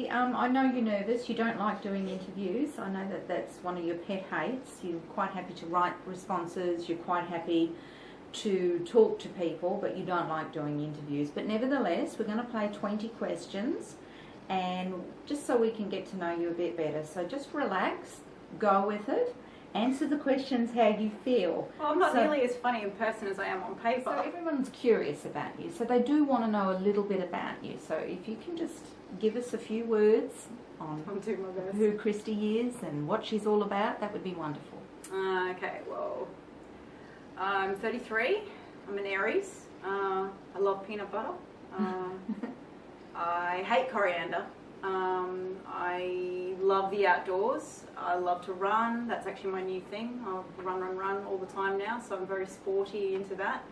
Kristy, I know you're nervous. You don't like doing interviews. I know that that's one of your pet hates. You're quite happy to write responses. You're quite happy to talk to people, but you don't like doing interviews. But nevertheless, we're going to play 20 questions, and just so we can get to know you a bit better. So just relax, go with it. Answer the questions how you feel. Well, I'm not nearly as funny in person as I am on paper. So everyone's curious about you, so they do want to know a little bit about you. So if you can just give us a few words on who Kristy is and what she's all about, that would be wonderful. Okay, well, I'm 33. I'm an Aries. I love peanut butter. I hate coriander. I love the outdoors. I love to run. That's actually my new thing. I'll run all the time now, so I'm very sporty into that.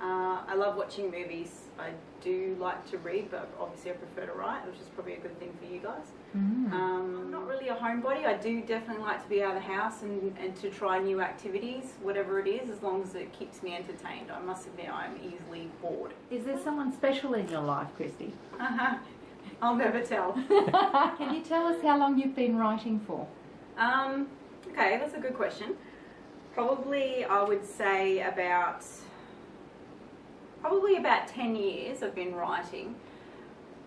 I love watching movies. I do like to read, but obviously I prefer to write, which is probably a good thing for you guys. I'm not really a homebody. I do definitely like to be out of the house and to try new activities, whatever it is, as long as it keeps me entertained. I must admit I'm easily bored. Is there someone special in your life, Kristy? I'll never tell. Can you tell us how long you've been writing for? Okay, that's a good question. Probably, I would say about 10 years I've been writing,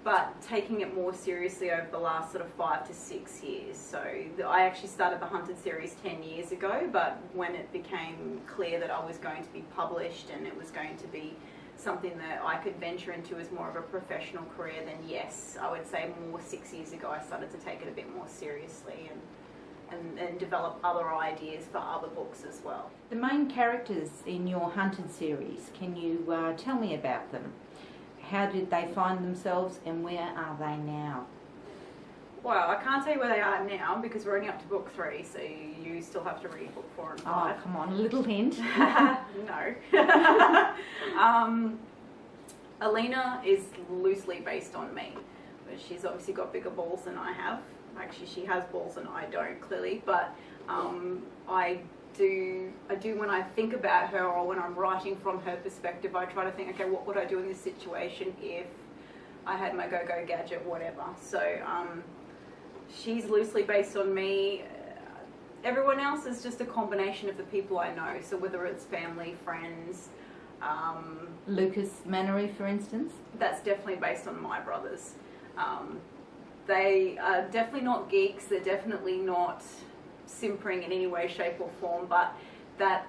but taking it more seriously over the last sort of 5 to 6 years. So I actually started the Hunted series 10 years ago, but when it became clear that I was going to be published and it was going to be something that I could venture into as more of a professional career, then yes, I would say more 6 years ago I started to take it a bit more seriously and develop other ideas for other books as well. The main characters in your Hunted series, can you tell me about them? How did they find themselves and where are they now? Well, I can't tell you where they are now because we're only up to book 3, so you still have to read book 4 and 5. Oh, come on, a little hint. No. Alina is loosely based on me, but she's obviously got bigger balls than I have. Actually, she has balls and I don't, clearly, but I do when I think about her or when I'm writing from her perspective, I try to think, okay, what would I do in this situation if I had my go-go gadget, whatever. So she's loosely based on me. Everyone else is just a combination of the people I know, so whether it's family, friends. Lucas Mannery, for instance? That's definitely based on my brothers. They are definitely not geeks, they're definitely not simpering in any way, shape or form, but that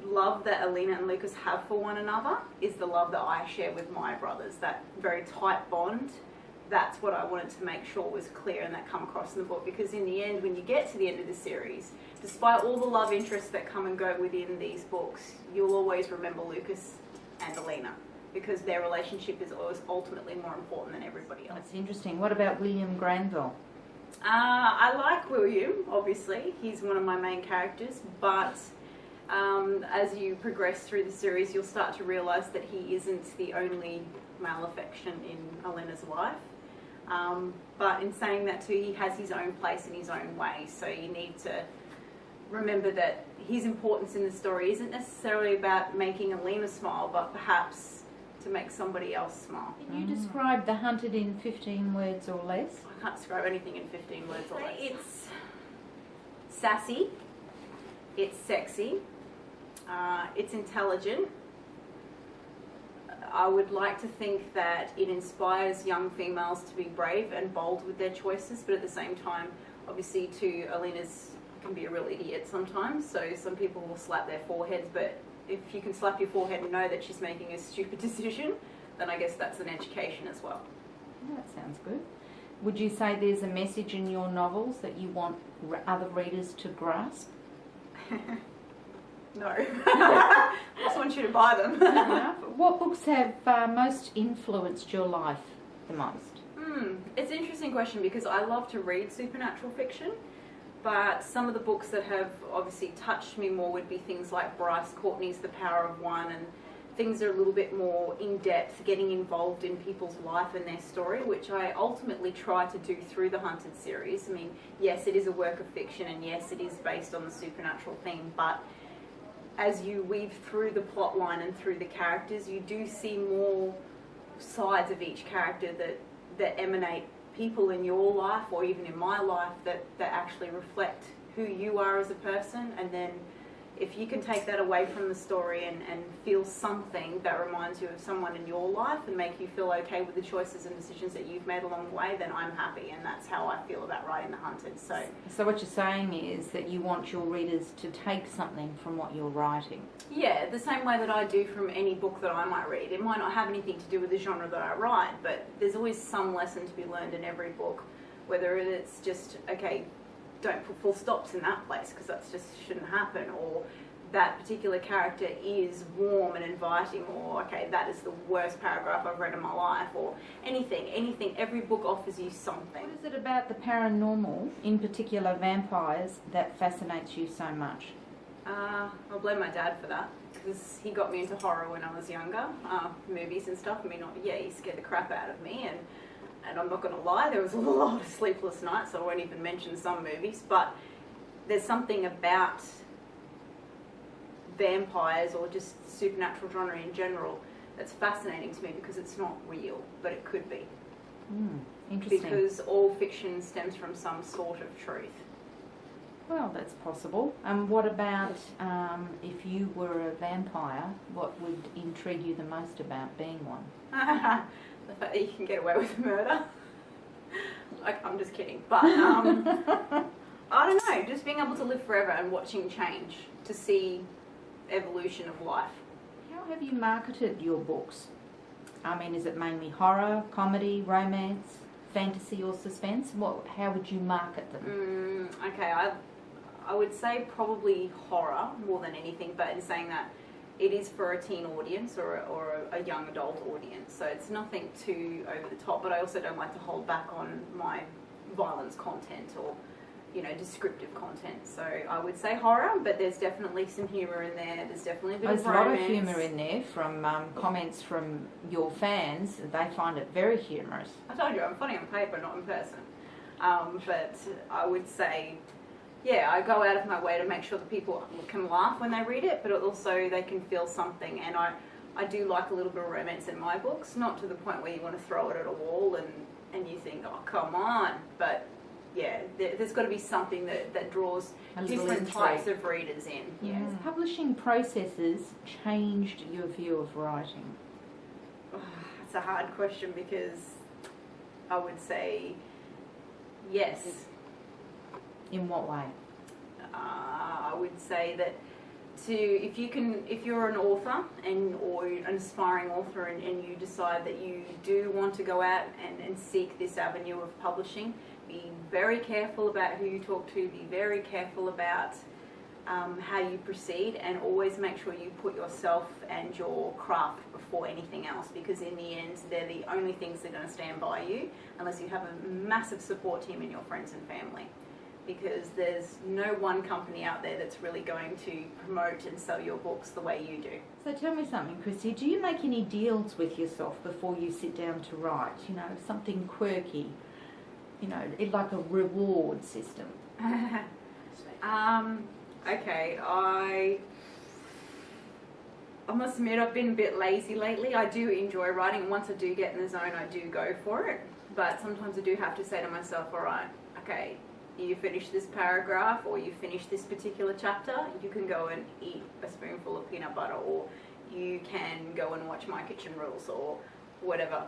love that Alina and Lucas have for one another is the love that I share with my brothers, that very tight bond. That's what I wanted to make sure was clear and that come across in the book, because in the end, when you get to the end of the series, despite all the love interests that come and go within these books, you'll always remember Lucas and Alina, because their relationship is always ultimately more important than everybody else. That's interesting. What about William Granville? I like William, obviously. He's one of my main characters, but as you progress through the series, you'll start to realise that he isn't the only male affection in Alina's life. But in saying that too, he has his own place in his own way, so you need to remember that his importance in the story isn't necessarily about making Alina smile, but perhaps to make somebody else smile. Can you describe The Hunted in 15 words or less? I can't describe anything in 15 words or less. It's sassy, it's sexy, it's intelligent. I would like to think that it inspires young females to be brave and bold with their choices, but at the same time, obviously too, Alina's can be a real idiot sometimes, so some people will slap their foreheads, but if you can slap your forehead and know that she's making a stupid decision, then I guess that's an education as well. Oh, that sounds good. Would you say there's a message in your novels that you want other readers to grasp? No. I just want you to buy them. What books have most influenced your life the most? It's an interesting question because I love to read supernatural fiction, but some of the books that have obviously touched me more would be things like Bryce Courtney's The Power of One, and things that are a little bit more in-depth, getting involved in people's life and their story, which I ultimately try to do through the Hunted series. I mean, yes, it is a work of fiction, and yes, it is based on the supernatural theme, but as you weave through the plot line and through the characters, you do see more sides of each character that emanate people in your life or even in my life that actually reflect who you are as a person. And then if you can take that away from the story and feel something that reminds you of someone in your life and make you feel okay with the choices and decisions that you've made along the way, then I'm happy. And that's how I feel about writing The Hunted. So what you're saying is that you want your readers to take something from what you're writing. Yeah, the same way that I do from any book that I might read. It might not have anything to do with the genre that I write, but there's always some lesson to be learned in every book, whether it's just, okay, don't put full stops in that place because that just shouldn't happen, or that particular character is warm and inviting, or okay, that is the worst paragraph I've read in my life, or anything. Every book offers you something. What is it about the paranormal, in particular vampires, that fascinates you so much? I'll blame my dad for that, because he got me into horror when I was younger, movies and stuff. He scared the crap out of me, and I'm not going to lie, there was a lot of sleepless nights, so I won't even mention some movies, but there's something about vampires or just supernatural genre in general that's fascinating to me, because it's not real, but it could be. Interesting. Because all fiction stems from some sort of truth. Well, that's possible. What about if you were a vampire, what would intrigue you the most about being one? The fact that you can get away with murder. I'm just kidding. But, I don't know, just being able to live forever and watching change, to see evolution of life. How have you marketed your books? I mean, is it mainly horror, comedy, romance, fantasy or suspense? How would you market them? Okay, I would say probably horror more than anything, but in saying that, it is for a teen audience or a young adult audience, so it's nothing too over the top, but I also don't like to hold back on my violence content or, descriptive content. So I would say horror, but there's definitely some humour in there. There's definitely a bit of romance. There's a lot of humour in there from comments from your fans. They find it very humorous. I told you, I'm funny on paper, not in person. But I would say, yeah, I go out of my way to make sure that people can laugh when they read it, but also they can feel something. And I do like a little bit of romance in my books, not to the point where you want to throw it at a wall and you think, oh, come on. But yeah, there's got to be something that draws different types of readers in. Yeah. Has publishing processes changed your view of writing? It's a hard question, because I would say yes. In what way? I would say that if you're an author or an aspiring author and you decide that you do want to go out and seek this avenue of publishing, be very careful about who you talk to, be very careful about how you proceed, and always make sure you put yourself and your craft before anything else, because in the end they're the only things that are going to stand by you, unless you have a massive support team in your friends and family. Because there's no one company out there that's really going to promote and sell your books the way you do. So tell me something, Kristy, do you make any deals with yourself before you sit down to write? Something quirky, like a reward system? Okay, I must admit I've been a bit lazy lately. I do enjoy writing, and once I do get in the zone, I do go for it. But sometimes I do have to say to myself, all right, okay, you finish this paragraph or you finish this particular chapter, you can go and eat a spoonful of peanut butter, or you can go and watch My Kitchen Rules or whatever,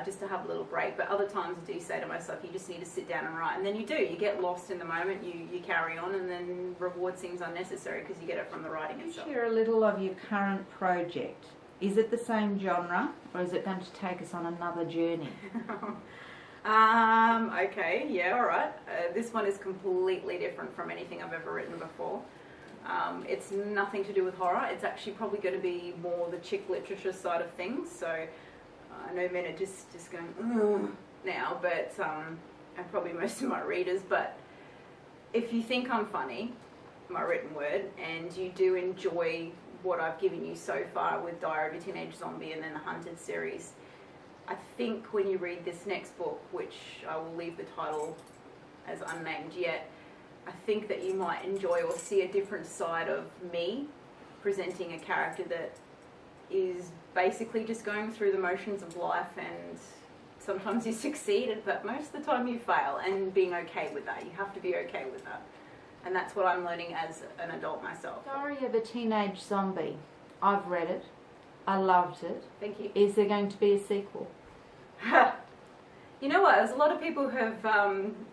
just to have a little break. But other times I do say to myself, you just need to sit down and write, and then you do. You get lost in the moment, you carry on, and then reward seems unnecessary because you get it from the writing itself. Share a little of your current project. Is it the same genre, or is it going to take us on another journey? Okay, yeah, alright. This one is completely different from anything I've ever written before. It's nothing to do with horror. It's actually probably going to be more the chick literature side of things. So I know men are just going, ugh, now, but and probably most of my readers. But if you think I'm funny, my written word, and you do enjoy what I've given you so far with Diary of a Teenage Zombie and then the Hunted series, I think when you read this next book, which I will leave the title as unnamed yet, I think that you might enjoy or see a different side of me, presenting a character that is basically just going through the motions of life and Sometimes you succeed, but most of the time you fail, and being okay with that. You have to be okay with that. And that's what I'm learning as an adult myself. Diary of a Teenage Zombie. I've read it. I loved it. Thank you. Is there going to be a sequel? You know what? There's a lot of people who have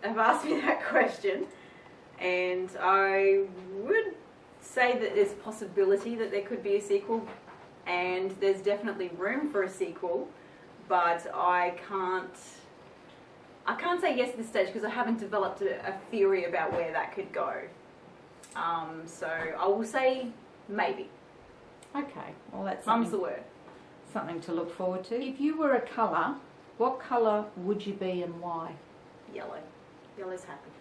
asked me that question, and I would say that there's a possibility that there could be a sequel, and there's definitely room for a sequel, but I can't say yes at this stage because I haven't developed a theory about where that could go. So I will say maybe. Okay, well that's Mum's the word. Something to look forward to. If you were a colour, what colour would you be and why? Yellow. Yellow's happy.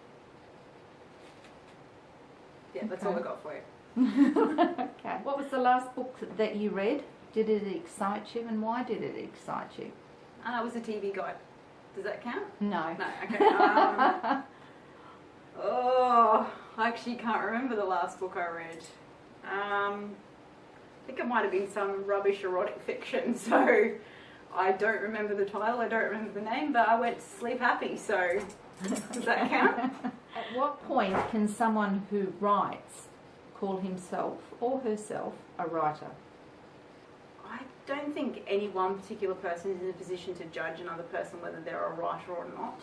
Yeah, that's Okay. all I got for you. Okay. What was the last book that you read? Did it excite you, and why did it excite you? It was a TV guide. Does that count? No. No, okay. I actually can't remember the last book I read. I think it might have been some rubbish erotic fiction, so I don't remember the title, I don't remember the name, but I went to sleep happy, so does that count? At what point can someone who writes call himself or herself a writer? I don't think any one particular person is in a position to judge another person whether they're a writer or not.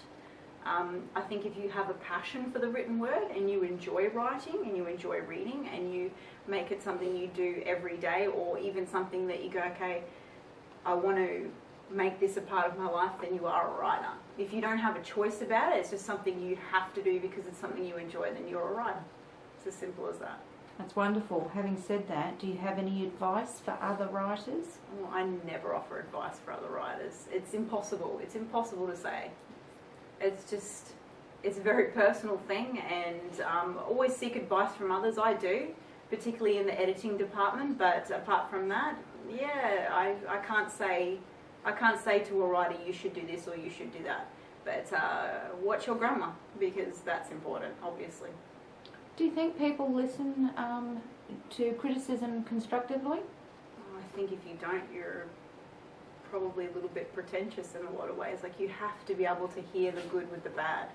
I think if you have a passion for the written word and you enjoy writing and you enjoy reading and you make it something you do every day, or even something that you go, okay, I want to make this a part of my life, then you are a writer. If you don't have a choice about it, it's just something you have to do because it's something you enjoy, then you're a writer. It's as simple as that. That's wonderful. Having said that, do you have any advice for other writers? Well, I never offer advice for other writers. It's impossible. It's impossible to say. It's a very personal thing, and always seek advice from others. I do, particularly in the editing department, but apart from that, yeah, I can't say to a writer, you should do this or you should do that. But watch your grammar, because that's important, obviously. Do you think people listen to criticism constructively? I think if you don't, you're probably a little bit pretentious in a lot of ways. Like, you have to be able to hear the good with the bad.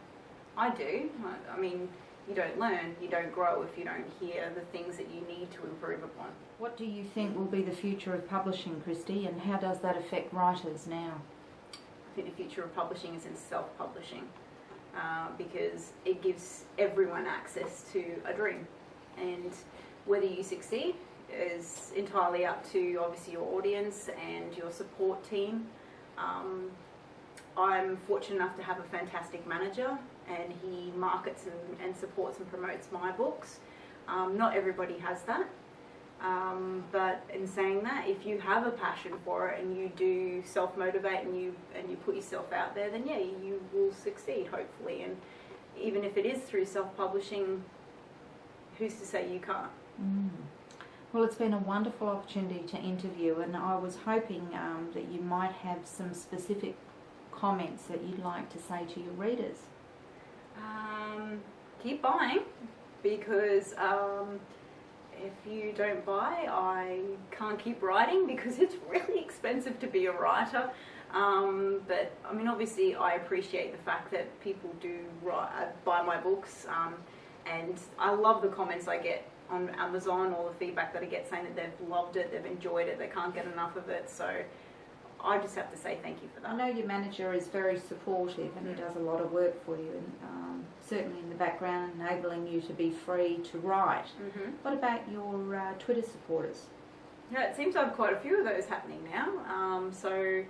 I do. I mean, you don't learn, you don't grow if you don't hear the things that you need to improve upon. What do you think will be the future of publishing, Kristy, and how does that affect writers now? I think the future of publishing is in self-publishing, because it gives everyone access to a dream, and whether you succeed is entirely up to obviously your audience and your support team. I'm fortunate enough to have a fantastic manager, and he markets and supports and promotes my books. Not everybody has that, but in saying that, if you have a passion for it and you do self-motivate and you put yourself out there, then yeah, you will succeed, hopefully. And even if it is through self-publishing, who's to say you can't? Well, it's been a wonderful opportunity to interview, and I was hoping that you might have some specific comments that you'd like to say to your readers. Keep buying, because if you don't buy, I can't keep writing, because it's really expensive to be a writer. But I mean, obviously I appreciate the fact that people do buy my books, and I love the comments I get on Amazon, or the feedback that I get saying that they've loved it, they've enjoyed it, they can't get enough of it. So I just have to say thank you for that. I know your manager is very supportive, and he does a lot of work for you, and certainly in the background, enabling you to be free to write. What about your Twitter supporters? Yeah, it seems I have quite a few of those happening now. So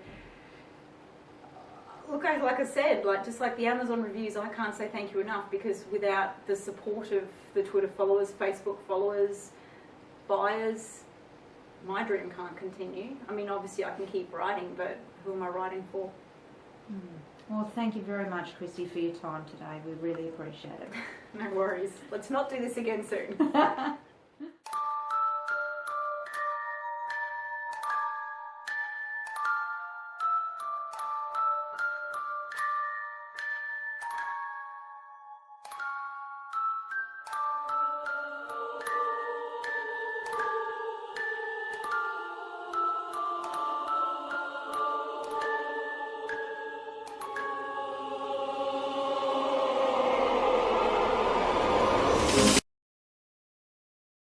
look, like I said, just like the Amazon reviews, I can't say thank you enough, because without the support of the Twitter followers, Facebook followers, buyers, my dream can't continue. I mean, obviously I can keep writing, but who am I writing for? Well, thank you very much, Kristy, for your time today. We really appreciate it. No worries. Let's not do this again soon.